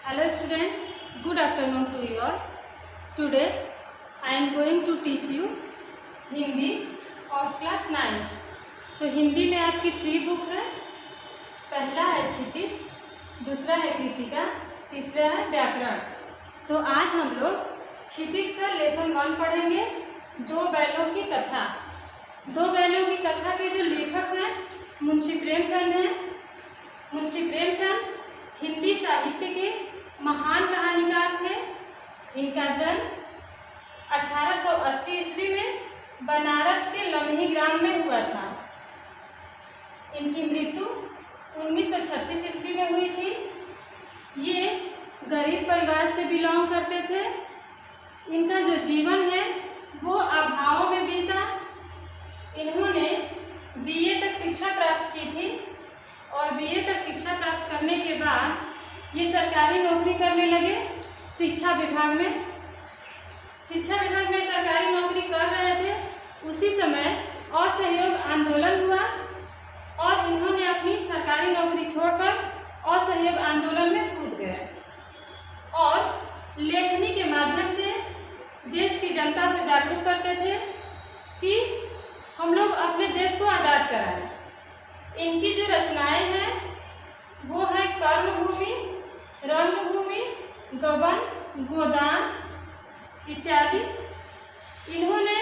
Hello student, good afternoon to you all. Today I am going to teach you Hindi of class 9. तो हिंदी में आपकी 3 book है। पहला है क्षितिज, दूसरा है कृतिका, तीसरा है व्याकरण। तो आज हम लोग क्षितिज का लेसन 1 पढ़ेंगे, 2 बैलों की कथा। 2 बैलों की कथा के जो लेखक हैं मुंशी प्रेमचंद हैं। मुंशी प्रेमचंद हिंदी साहित्य के महान कहानीकार थे। इनका जन्म 1880 ईस्वी में बनारस के लम्ही ग्राम में हुआ था। इनकी मृत्यु 1936 ईस्वी में हुई थी। ये गरीब परिवार से बिलोंग करते थे। इनका जो जीवन है वो अभावों में बीता। इन्होंने बीए तक शिक्षा प्राप्त की थी और बीए तक शिक्षा प्राप्त करने के बाद ये सरकारी नौकरी करने लगे शिक्षा विभाग में। शिक्षा विभाग में सरकारी नौकरी कर रहे थे, उसी समय असहयोग आंदोलन हुआ और इन्होंने अपनी सरकारी नौकरी छोड़कर असहयोग आंदोलन में कूद गए और लेखनी के माध्यम से देश की जनता को जागरूक करते थे कि हम लोग अपने देश को आज़ाद कराएं। इनकी जो रचनाएं हैं वो है कर्मभूमि, रंगभूमि, गबन, गोदान इत्यादि। इन्होंने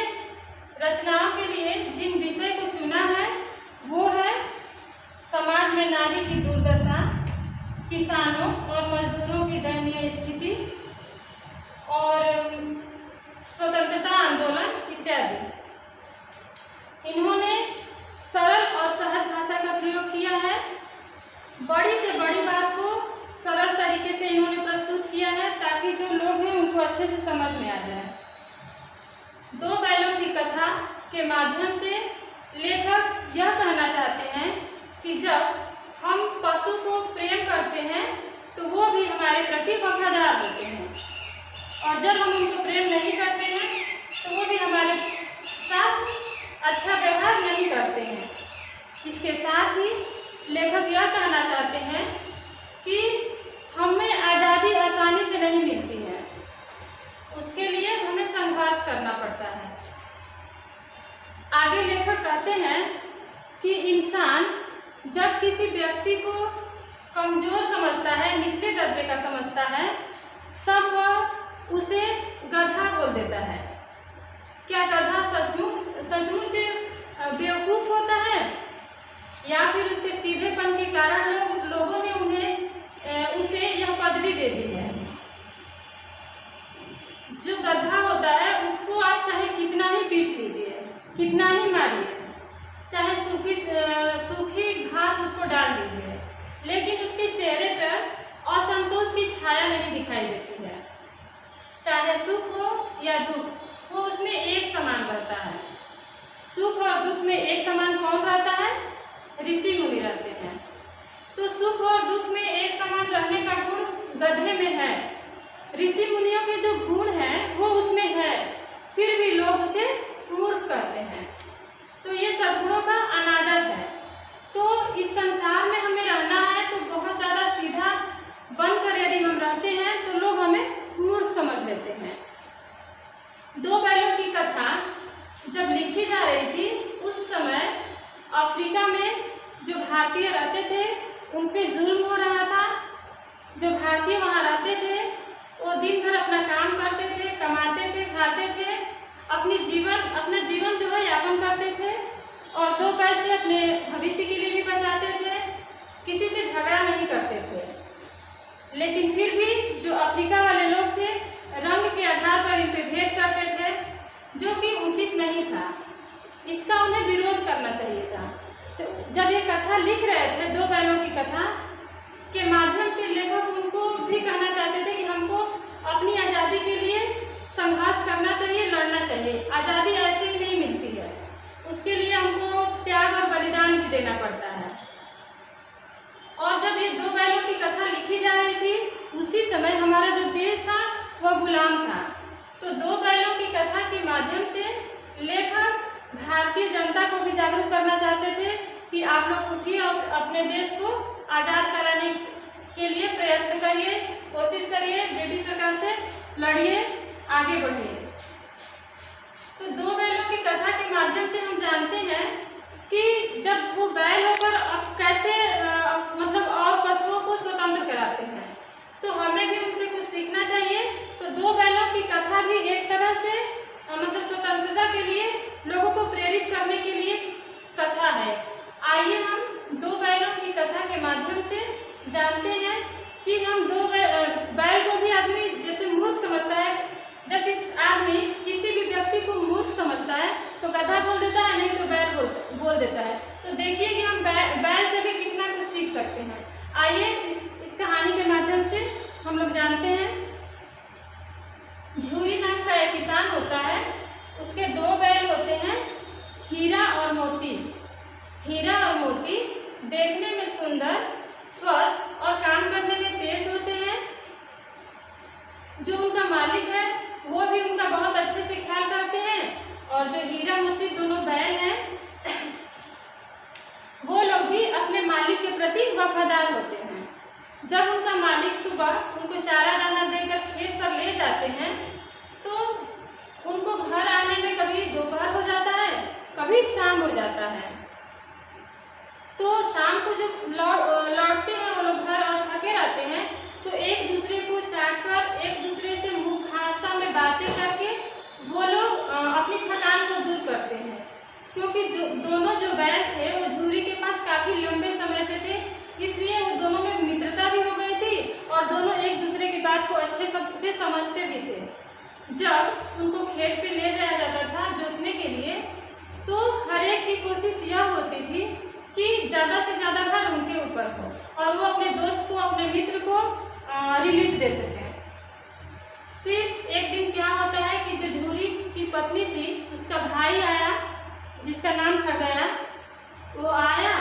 रचनाओं के लिए जिन विषय को चुना है वो है समाज में नारी की दुर्दशा, किसानों और मजदूरों की दयनीय स्थिति और स्वतंत्रता आंदोलन इत्यादि। इन्होंने सरल और सहज भाषा का प्रयोग किया है। बड़ी से बड़ी बात को सरल तरीके से इन्होंने प्रस्तुत किया है ताकि जो लोग हैं उनको अच्छे से समझ में आ जाए। 2 बैलों की कथा के माध्यम से लेखक यह कहना चाहते हैं कि जब हम पशु को प्रेम करते हैं तो वो भी हमारे प्रति वफादार होते हैं और जब हम उनको प्रेम नहीं करते हैं तो वो भी हमारे साथ अच्छा व्यवहार नहीं करते हैं। इसके साथ ही लेखक यह कहना चाहते हैं कि हमें आज़ादी आसानी से नहीं मिलती है, उसके लिए हमें संघर्ष करना पड़ता है। आगे लेखक कहते हैं कि इंसान जब किसी व्यक्ति को कमज़ोर समझता है, निचले दर्जे का समझता है, तब वह उसे गधा बोल देता है। क्या गधा सचमुच बेवकूफ़ होता है या फिर उसके सीधेपन के कारण लोगों ने उसे यह पदवी दे दी है। जो गधा होता है उसको आप चाहे कितना ही पीट लीजिए, कितना ही मारिए, चाहे सूखी घास उसको डाल दीजिए, लेकिन उसके चेहरे पर असंतोष की छाया नहीं दिखाई देती है। चाहे सुख हो या दुख, वो उसमें एक समान रहता है। सुख और दुख में एक समान कौन रहता है? ऋषि मुनि रहते हैं। तो सुख और दुख में एक समान रहने का गुण गधे में है। ऋषि मुनियों के जो गुण हैं वो उसमें है, फिर भी लोग उसे मूर्ख कहते हैं। तो ये सद्गुणों का अनादर है। तो इस संसार में हमें रहना है तो बहुत ज़्यादा सीधा बनकर यदि हम रहते हैं तो लोग हमें मूर्ख समझ लेते हैं। 2 बैलों की कथा जब लिखी जा रही थी उस समय अफ्रीका में जो भारतीय रहते थे उन पे जुल्म हो रहा था। जो भारतीय वहाँ रहते थे वो दिन भर अपना काम करते थे, कमाते थे, खाते थे, अपना जीवन जो है यापन करते थे और 2 पैसे अपने भविष्य के लिए भी बचाते थे, किसी से झगड़ा नहीं करते थे। लेकिन फिर भी जो अफ्रीका वाले लोग थे रंग के आधार पर इन पे भेद करते थे, जो कि उचित नहीं था। इसका उन्हें विरोध करना चाहिए था। तो जब ये कथा लिख रहे थे 2 बैलों की कथा के माध्यम से लेखक उनको भी कहना चाहते थे कि हमको अपनी आज़ादी के लिए संघर्ष करना चाहिए, लड़ना चाहिए। आज़ादी ऐसे ही नहीं मिलती है, उसके लिए हमको त्याग और बलिदान भी देना पड़ता है। और जब ये 2 बैलों की कथा लिखी जा रही थी उसी समय हमारा जो देश था वह गुलाम था। तो 2 बैलों की कथा के माध्यम से लेखक भारतीय जनता को भी जागरूक करना चाहते थे कि आप लोग उठिए और अपने देश को आज़ाद कराने के लिए प्रयत्न करिए, कोशिश करिए, ब्रिटिश सरकार से लड़िए, आगे बढ़िए। तो दो बैलों की कथा के माध्यम से हम जानते हैं कि जब वो बैल होकर अब कैसे मतलब और पशुओं को स्वतंत्र कराते हैं, तो हमें भी उनसे कुछ सीखना चाहिए। तो दो बैलों की कथा भी एक तरह से मतलब स्वतंत्रता के लिए लोगों को प्रेरित करने के लिए कथा है। आइए हम दो बैलों की कथा के माध्यम से जानते हैं कि हम दो बैल को भी आदमी जैसे मूर्ख समझता है। जब इस आदमी किसी भी व्यक्ति को मूर्ख समझता है तो गधा बोल देता है, नहीं तो बैल बोल देता है। तो देखिए कि हम बैल से भी कितना कुछ सीख सकते हैं। आइए इस कहानी के माध्यम से हम लोग जानते हैं। झूरी नाम का एक किसान होता है, उसके दो बैल होते हैं, हीरा और मोती। हीरा और मोती देखने में सुंदर, स्वस्थ और काम करने में तेज होते हैं। जो उनका मालिक है वो भी उनका बहुत अच्छे से ख्याल करते हैं, और जो हीरा मोती दोनों बैल हैं वो लोग भी अपने मालिक के प्रति वफादार होते हैं। जब उनका मालिक सुबह उनको चारा दाना देकर खेत पर ले जाते हैं तो उनको घर आने में कभी दोपहर हो जाता है, कभी शाम हो जाता है। तो शाम को जब लौटते हैं वो लोग घर और थके रहते हैं, तो एक दूसरे को चाटकर, एक दूसरे से मुख भाषा में बातें करके वो लोग अपनी थकान को दूर करते हैं। क्योंकि दोनों जो बैल थे वो झूरी के पास काफ़ी लंबे समय से थे, इसलिए वो दोनों में मित्रता भी हो गई थी और दोनों एक दूसरे की बात को अच्छे से समझते भी थे। जब उनको खेत पे ले जाया जाता था जोतने के लिए, तो हर एक की कोशिश यह होती थी कि ज़्यादा से ज़्यादा भार उनके ऊपर हो और वो अपने दोस्त को, अपने मित्र को रिलीफ दे सकें। फिर एक दिन क्या होता है कि जो झूरी की पत्नी थी उसका भाई आया, जिसका नाम था गया। वो आया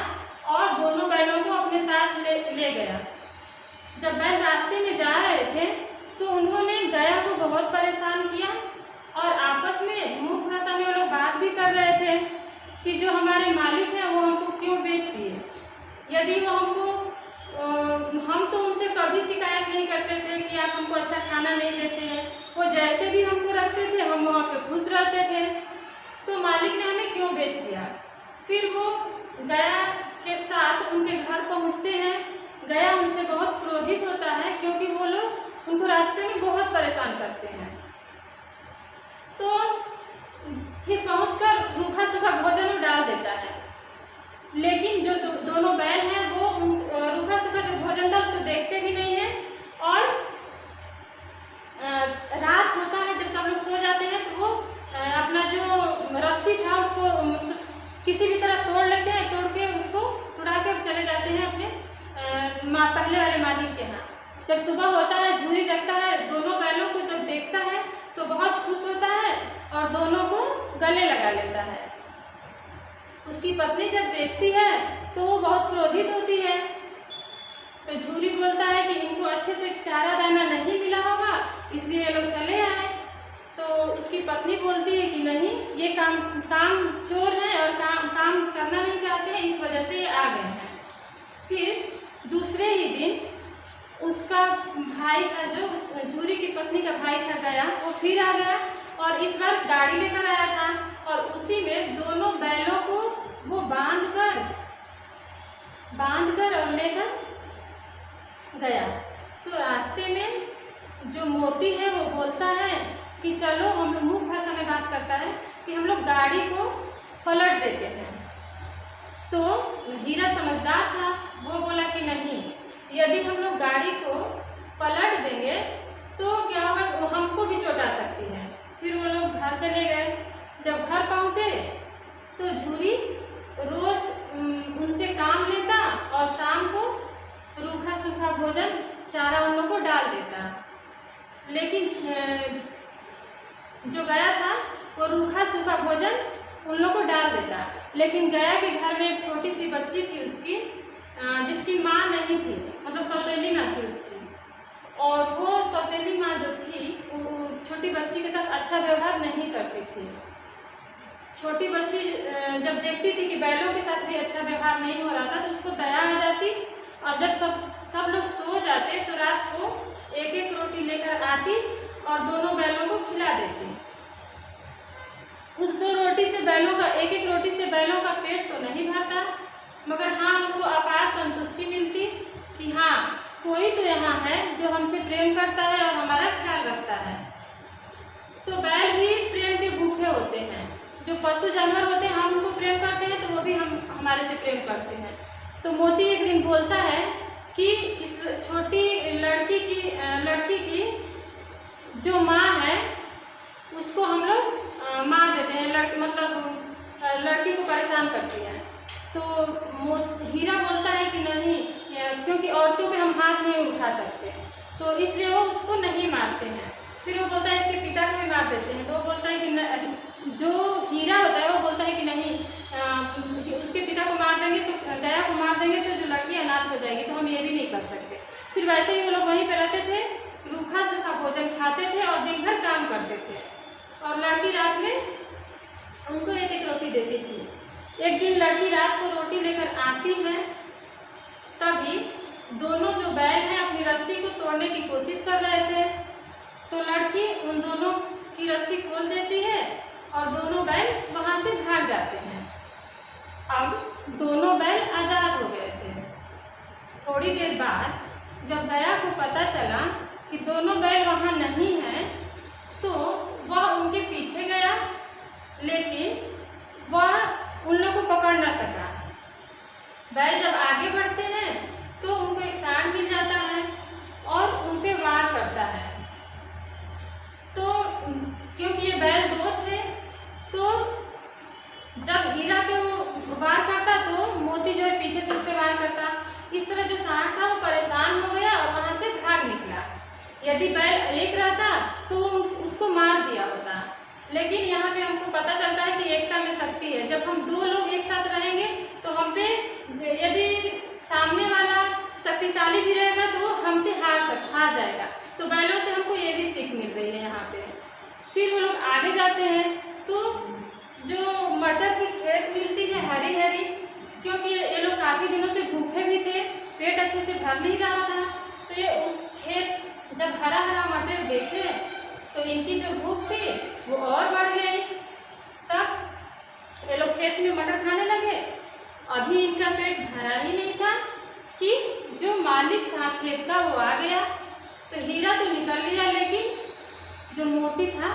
और दोनों बैलों को अपने साथ ले गया। जब बैल रास्ते में जा रहे थे तो उन्होंने गया को बहुत परेशान किया और आपस में मुख भाषा में वो लोग बात भी कर रहे थे कि जो हमारे मालिक हैं वो हमको क्यों बेच दिए। यदि वो हम तो उनसे कभी शिकायत नहीं करते थे कि आप हमको अच्छा खाना नहीं देते हैं, वो जैसे भी हमको रखते थे हम वहाँ पे खुश रहते थे, तो मालिक ने हमें क्यों बेच दिया। फिर वो गया के साथ उनके घर पहुँचते हैं। गया उनसे बहुत क्रोधित होता है क्योंकि वो लोग उनको रास्ते में बहुत परेशान करते हैं। तो फिर पहुंचकर रूखा सूखा भोजन डाल देता है, लेकिन जो दोनों बैल हैं वो रूखा सूखा जो भोजन था उसको देखते भी नहीं है। और रात होता है, जब सब लोग सो जाते हैं तो वो अपना जो रस्सी था उसको किसी भी तरह तोड़ लेते हैं, तोड़ के उसको तुड़ा के चले जाते हैं अपने पहले वाले मालिक के यहाँ। जब सुबह होता है, झूरी जगता है, दोनों बैलों को जब देखता है तो बहुत खुश होता है और दोनों को गले लगा लेता है। उसकी पत्नी जब देखती है तो वो बहुत क्रोधित होती है। तो झूरी बोलता है कि इनको अच्छे से चारा दाना नहीं मिला होगा इसलिए ये लोग चले आए। तो उसकी पत्नी बोलती है कि नहीं, ये काम चोर हैं और काम करना नहीं चाहते हैं, इस वजह से ये आ गए हैं। फिर दूसरे ही दिन उसका भाई था, जो उस झूरी की पत्नी का भाई था गया, वो फिर आ गया और इस बार गाड़ी लेकर आया था और उसी में दोनों बैलों को वो बांध कर और लेकर गया। तो रास्ते में जो मोती है वो बोलता है कि चलो, हम लोग मुख भाषा में बात करता है कि हम लोग गाड़ी को पलट देते हैं। तो हीरा समझदार था, वो बोला कि नहीं, यदि हम लोग गाड़ी को पलट देंगे तो क्या होगा, वो हमको भी चोट आ सकती है। फिर वो लोग घर चले गए। जब घर पहुँचे तो झूरी रोज उनसे काम लेता और शाम को रूखा सूखा भोजन, चारा उन लोगों को डाल देता। लेकिन जो गया था वो रूखा सूखा भोजन उन लोगों को डाल देता। लेकिन गया के घर में एक छोटी सी बच्ची थी उसकी, जिसकी माँ नहीं थी, मतलब सौतेली माँ थी उसकी। और वो सौतेली माँ जो थी वो छोटी बच्ची के साथ अच्छा व्यवहार नहीं करती थी। छोटी बच्ची जब देखती थी कि बैलों के साथ भी अच्छा व्यवहार नहीं हो रहा था तो उसको दया आ जाती और जब सब लोग सो रहते तो रात को एक एक रोटी लेकर आती और दोनों बैलों को खिला देती। उस दो रोटी से बैलों का एक एक रोटी से बैलों का पेट तो नहीं भरता, मगर हाँ उनको अपार संतुष्टि मिलती कि हाँ कोई तो यहाँ है जो हमसे प्रेम करता है और हमारा ख्याल रखता है। तो बैल भी प्रेम के भूखे होते हैं। जो पशु जानवर होते हैं हम उनको प्रेम करते हैं तो वो भी हमारे से प्रेम करते हैं। तो मोती एक दिन बोलता है कि इस छोटी लड़की की जो माँ है उसको हम लोग मार देते हैं, लड़की को परेशान करती है। तो हीरा बोलता है कि नहीं, क्योंकि औरतों पे हम हाथ नहीं उठा सकते, तो इसलिए वो उसको नहीं मारते हैं। फिर वो बोलता है इसके पिता को भी मार देते हैं। तो वो बोलता है कि जो हीरा होता है वो बोलता है कि नहीं, उसके पिता को मार देंगे तो गया को मार देंगे तो जो लड़की अनाथ हो जाएगी, तो हम ये भी नहीं कर सकते। फिर वैसे ही वो लोग वहीं पर रहते थे, रूखा सूखा भोजन खाते थे और दिन भर काम करते थे, और लड़की रात में उनको एक एक रोटी देती थी। एक दिन लड़की रात को रोटी लेकर आती है, तभी दोनों जो बैल हैं अपनी रस्सी को तोड़ने की कोशिश कर रहे थे। तो लड़की उन दोनों की रस्सी खोल देती है और दोनों बैल वहाँ से भाग जाते हैं। अब दोनों बैल आज़ाद हो गए थे। थोड़ी देर बाद जब गया को पता चला कि दोनों बैल वहाँ नहीं हैं, तो वह उनके पीछे गया, लेकिन वह उन लोगों को पकड़ न सका। बैल जब आगे बढ़ते हैं तो उनको एक सांड मिल जाता है और उन पे वार करता है। तो क्योंकि ये बैल दो थे, तो जब हीरा पे वो वार करता तो मोती जो है पीछे से उस पर वार करता। इस तरह जो सांड था वो परेशान हो गया और वहाँ से भाग निकला। यदि बैल एक रहता तो उसको मार दिया होता। लेकिन यहाँ पे हमको पता चलता है कि एकता में शक्ति है। जब हम दो लोग एक साथ रहेंगे तो हम पे, यदि सामने वाला शक्तिशाली भी रहेगा तो वो हमसे हार जाएगा। तो बैलों से हमको ये भी सीख मिल रही है यहाँ पे। फिर वो लोग आगे जाते हैं तो जो मटर की खेत मिलती है हरी हरी, क्योंकि ये लोग काफ़ी दिनों से भूखे भी थे, पेट अच्छे से भर नहीं रहा था। तो ये उस खेत जब हरा हरा मटर देखे तो इनकी जो भूख थी वो और बढ़ गई। तब ये लोग खेत में मटर खाने लगे। अभी इनका पेट भरा ही नहीं था कि जो मालिक था खेत का वो आ गया। तो हीरा तो निकल लिया, लेकिन जो मोती था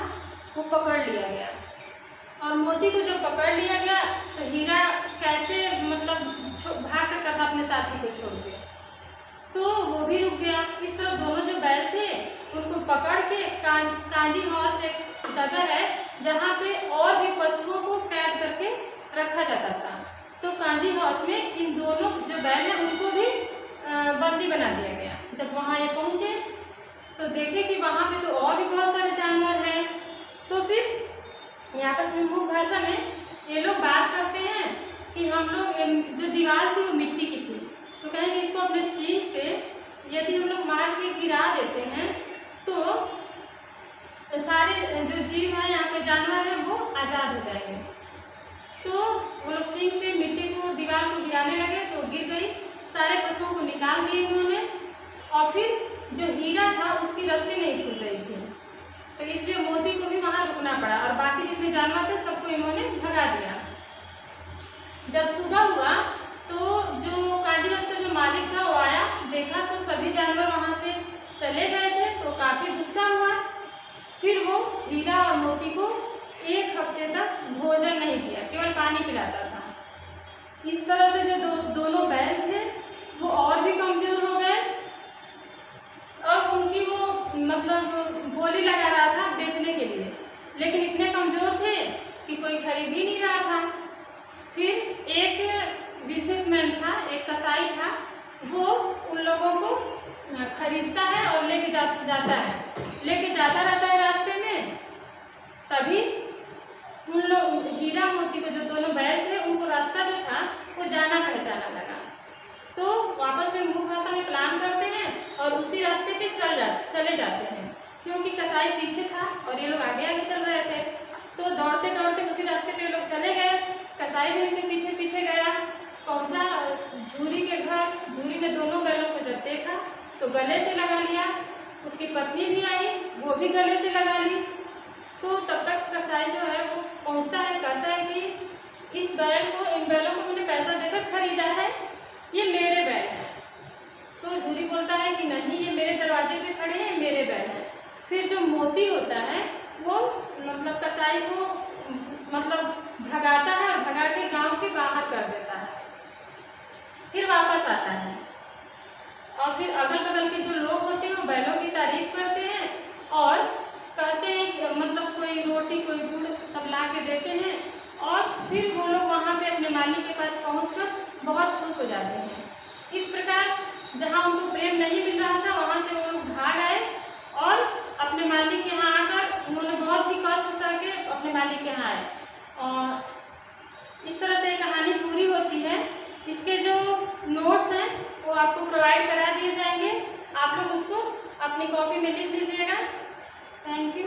वो पकड़ लिया गया। और मोती को जब पकड़ लिया गया तो हीरा कैसे भाग सकता था अपने साथी को छोड़ के, तो वो भी रुक गया। इस तरह दोनों जो बैल थे उनको पकड़ के कांजी हाउस एक जगह है जहाँ पे और भी पशुओं को कैद करके रखा जाता था। तो कांजी हाउस में इन दोनों जो बैल हैं उनको भी बंदी बना दिया गया। जब वहाँ ये पहुँचे तो देखे कि वहाँ पे तो और भी बहुत सारे जानवर हैं। तो फिर आपस में मुख्य भाषा में ये लोग बात करते हैं कि हम लोग, जो दीवार थी वो मिट्टी की थी, तो कहें कि इसको अपने सींग से यदि हम लोग मार के गिरा देते हैं तो सारे जो जीव हैं यहाँ पे जानवर हैं वो आज़ाद हो जाएंगे। तो वो लोग सींग से मिट्टी को दीवार को गिराने लगे तो गिर गई। सारे पशुओं को निकाल दिए उन्होंने, और फिर जो हीरा था उसकी रस्सी नहीं खुल रही थी, तो इसलिए मोती को भी वहाँ रुकना पड़ा और बाकी जितने जानवर थे सबको इन्होंने भगा दिया। जब सुबह हुआ तो जो काजी का जो मालिक था वो आया, देखा तो सभी जानवर वहाँ से चले गए थे, तो काफ़ी गुस्सा हुआ। फिर वो हीरा और मोती को 1 हफ्ते तक भोजन नहीं किया, केवल पानी पिलाता था। इस तरह से जो दोनों बैल थे वो और भी कमज़ोर हो गए और उनकी वो बोली लगा रहा था बेचने के लिए, लेकिन इतने कमज़ोर थे कि कोई खरीद ही नहीं रहा था। फिर एक बिजनेसमैन था, एक कसाई था, वो उन लोगों को खरीदता है और लेके जाता है, लेके जाता रहता है रास्ते में। तभी उन लोग हीरा मोती को, जो दोनों बैल थे, उनको रास्ता जो था वो जाना पहचाना लगा। तो वापस में मुख्य भाषा में प्लान करते हैं और उसी रास्ते पे चले जाते हैं, क्योंकि कसाई पीछे था और ये लोग आगे आगे चल रहे थे। तो दौड़ते दौड़ते उसी रास्ते पे लोग चले गए। कसाई भी उनके पीछे पीछे गया, पहुंचा झूरी के घर। झूरी में दोनों बैलों को जब देखा तो तो गले से लगा लिया, उसकी पत्नी भी आई, वो भी गले से लगा ली। तो तब तक कसाई जो है वो पहुंचता है, कहता है कि इस बैल को, इन बैलों को मैंने पैसा देकर खरीदा है, ये मेरे बैल हैं। तो झूरी बोलता है कि नहीं, ये मेरे दरवाजे पे खड़े हैं, मेरे बैल हैं। फिर जो मोती होता है वो मतलब कसाई को मतलब भगाता है और भगा के गांव के बाहर कर देता है। फिर वापस आता है और फिर अगल बगल के जो लोग होते हैं वो बैलों की तारीफ करते हैं और कहते हैं कि मतलब कोई रोटी कोई गुड़ सब ला के देते हैं। और फिर वो लोग वहाँ पे अपने मालिक के पास पहुँचकर बहुत खुश हो जाते हैं। इस प्रकार जहाँ उनको प्रेम नहीं मिल रहा था वहाँ से वो लोग भाग आए और अपने मालिक के यहाँ आकर उन्होंने बहुत ही कष्ट सह के अपने मालिक के यहाँ आए। और इस तरह से कहानी पूरी होती है। इसके जो नोट्स हैं वो आपको प्रोवाइड करा दिए जाएंगे, आप लोग उसको अपनी कॉपी में लिख लीजिएगा। Thank you.